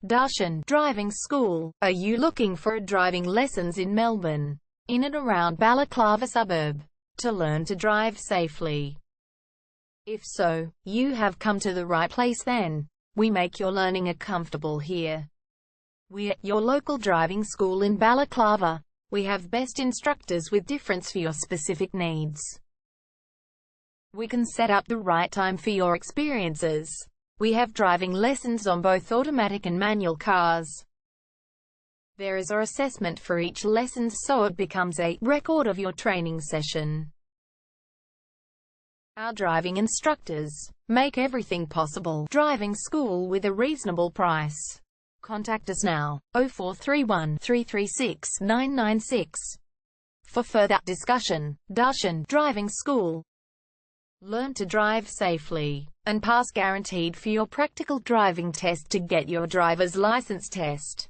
Darshan Driving School. Are you looking for driving lessons in Melbourne, in and around Balaclava suburb, to learn to drive safely? If so, you have come to the right place then. We make your learning comfortable here. We're your local driving school in Balaclava. We have best instructors with difference for your specific needs. We can set up the right time for your experiences. We have driving lessons on both automatic and manual cars. There is an assessment for each lesson, so it becomes a record of your training session. Our driving instructors make everything possible. Driving school with a reasonable price. Contact us now, 0431 336 996. For further discussion. Darshan Driving School. Learn to drive safely and pass guaranteed for your practical driving test to get your driver's license test.